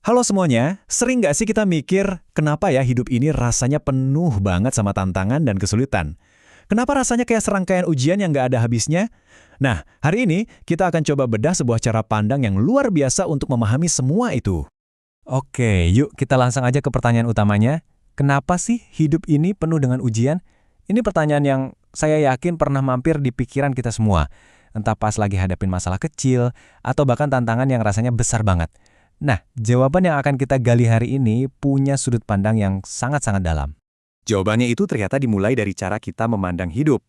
Halo semuanya, sering nggak sih kita mikir, kenapa ya hidup ini rasanya penuh banget sama tantangan dan kesulitan? Kenapa rasanya kayak serangkaian ujian yang nggak ada habisnya? Nah, hari ini kita akan coba bedah sebuah cara pandang yang luar biasa untuk memahami semua itu. Oke, yuk kita langsung aja ke pertanyaan utamanya. Kenapa sih hidup ini penuh dengan ujian? Ini pertanyaan yang saya yakin pernah mampir di pikiran kita semua. Entah pas lagi hadapin masalah kecil, atau bahkan tantangan yang rasanya besar banget. Nah, jawaban yang akan kita gali hari ini punya sudut pandang yang sangat-sangat dalam. Jawabannya itu ternyata dimulai dari cara kita memandang hidup,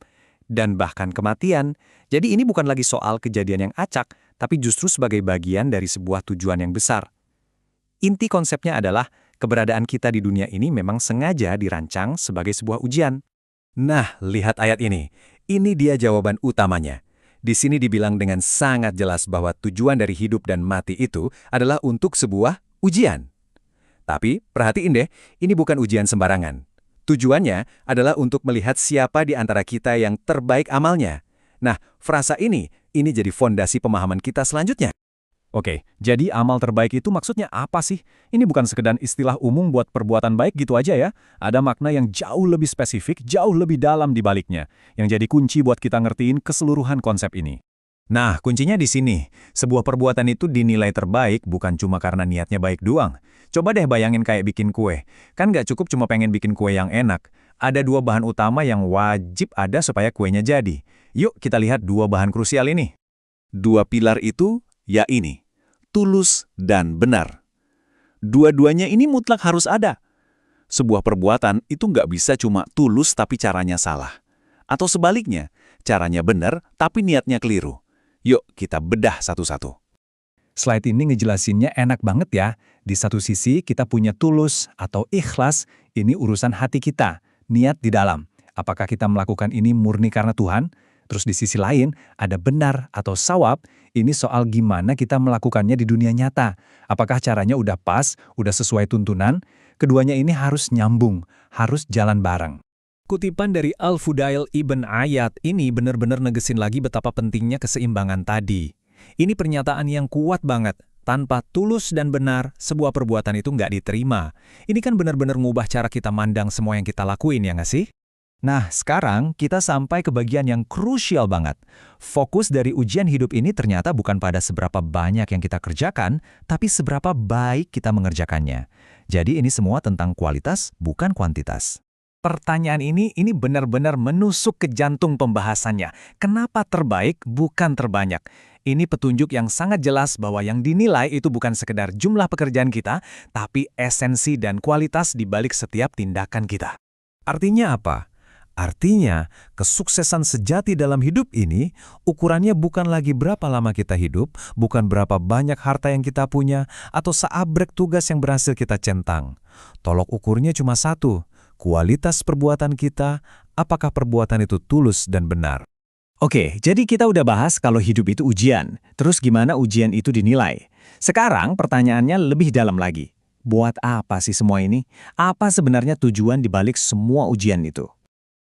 dan bahkan kematian. Jadi ini bukan lagi soal kejadian yang acak, tapi justru sebagai bagian dari sebuah tujuan yang besar. Inti konsepnya adalah keberadaan kita di dunia ini memang sengaja dirancang sebagai sebuah ujian. Nah, lihat ayat ini. Ini dia jawaban utamanya. Di sini dibilang dengan sangat jelas bahwa tujuan dari hidup dan mati itu adalah untuk sebuah ujian. Tapi, perhatiin deh, ini bukan ujian sembarangan. Tujuannya adalah untuk melihat siapa di antara kita yang terbaik amalnya. Nah, frasa ini jadi fondasi pemahaman kita selanjutnya. Oke, jadi amal terbaik itu maksudnya apa sih? Ini bukan sekedar istilah umum buat perbuatan baik gitu aja ya. Ada makna yang jauh lebih spesifik, jauh lebih dalam di baliknya, yang jadi kunci buat kita ngertiin keseluruhan konsep ini. Nah, kuncinya di sini. Sebuah perbuatan itu dinilai terbaik bukan cuma karena niatnya baik doang. Coba deh bayangin kayak bikin kue. Kan nggak cukup cuma pengen bikin kue yang enak. Ada dua bahan utama yang wajib ada supaya kuenya jadi. Yuk kita lihat dua bahan krusial ini. Dua pilar itu, ya ini, tulus dan benar. Dua-duanya ini mutlak harus ada. Sebuah perbuatan itu nggak bisa cuma tulus tapi caranya salah. Atau sebaliknya, caranya benar tapi niatnya keliru. Yuk kita bedah satu-satu. Slide ini ngejelasinnya enak banget ya. Di satu sisi kita punya tulus atau ikhlas, ini urusan hati kita, niat di dalam. Apakah kita melakukan ini murni karena Tuhan? Terus di sisi lain, ada benar atau sawab, ini soal gimana kita melakukannya di dunia nyata. Apakah caranya udah pas, udah sesuai tuntunan? Keduanya ini harus nyambung, harus jalan bareng. Kutipan dari Al-Fudail Ibn Ayat ini benar-benar negesin lagi betapa pentingnya keseimbangan tadi. Ini pernyataan yang kuat banget. Tanpa tulus dan benar, sebuah perbuatan itu nggak diterima. Ini kan benar-benar ngubah cara kita mandang semua yang kita lakuin, ya nggak sih? Nah, sekarang kita sampai ke bagian yang krusial banget. Fokus dari ujian hidup ini ternyata bukan pada seberapa banyak yang kita kerjakan, tapi seberapa baik kita mengerjakannya. Jadi ini semua tentang kualitas, bukan kuantitas. Pertanyaan ini benar-benar menusuk ke jantung pembahasannya. Kenapa terbaik, bukan terbanyak? Ini petunjuk yang sangat jelas bahwa yang dinilai itu bukan sekedar jumlah pekerjaan kita, tapi esensi dan kualitas di balik setiap tindakan kita. Artinya apa? Artinya, kesuksesan sejati dalam hidup ini, ukurannya bukan lagi berapa lama kita hidup, bukan berapa banyak harta yang kita punya, atau seabrek tugas yang berhasil kita centang. Tolok ukurnya cuma satu, kualitas perbuatan kita, apakah perbuatan itu tulus dan benar. Oke, jadi kita udah bahas kalau hidup itu ujian, terus gimana ujian itu dinilai. Sekarang pertanyaannya lebih dalam lagi. Buat apa sih semua ini? Apa sebenarnya tujuan dibalik semua ujian itu?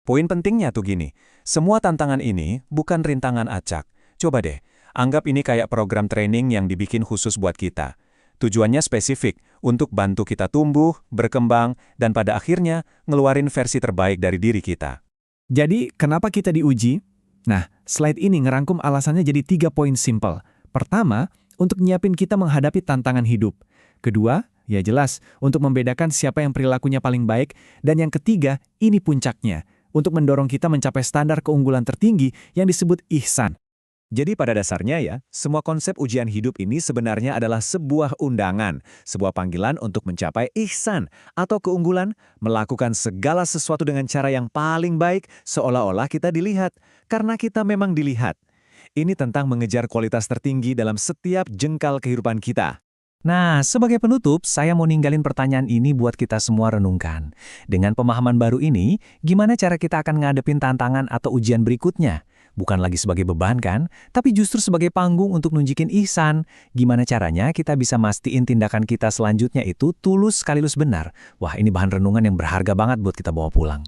Poin pentingnya tuh gini, semua tantangan ini bukan rintangan acak. Coba deh, anggap ini kayak program training yang dibikin khusus buat kita. Tujuannya spesifik, untuk bantu kita tumbuh, berkembang, dan pada akhirnya ngeluarin versi terbaik dari diri kita. Jadi, kenapa kita diuji? Nah, slide ini ngerangkum alasannya jadi 3 poin simpel. Pertama, untuk nyiapin kita menghadapi tantangan hidup. Kedua, ya jelas, untuk membedakan siapa yang perilakunya paling baik. Dan yang ketiga, ini puncaknya, untuk mendorong kita mencapai standar keunggulan tertinggi yang disebut ihsan. Jadi pada dasarnya ya, semua konsep ujian hidup ini sebenarnya adalah sebuah undangan, sebuah panggilan untuk mencapai ihsan atau keunggulan, melakukan segala sesuatu dengan cara yang paling baik seolah-olah kita dilihat, karena kita memang dilihat. Ini tentang mengejar kualitas tertinggi dalam setiap jengkal kehidupan kita. Nah, sebagai penutup, saya mau ninggalin pertanyaan ini buat kita semua renungkan. Dengan pemahaman baru ini, gimana cara kita akan ngadepin tantangan atau ujian berikutnya? Bukan lagi sebagai beban kan, tapi justru sebagai panggung untuk nunjukin ihsan. Gimana caranya kita bisa mastiin tindakan kita selanjutnya itu tulus sekaligus benar? Wah, ini bahan renungan yang berharga banget buat kita bawa pulang.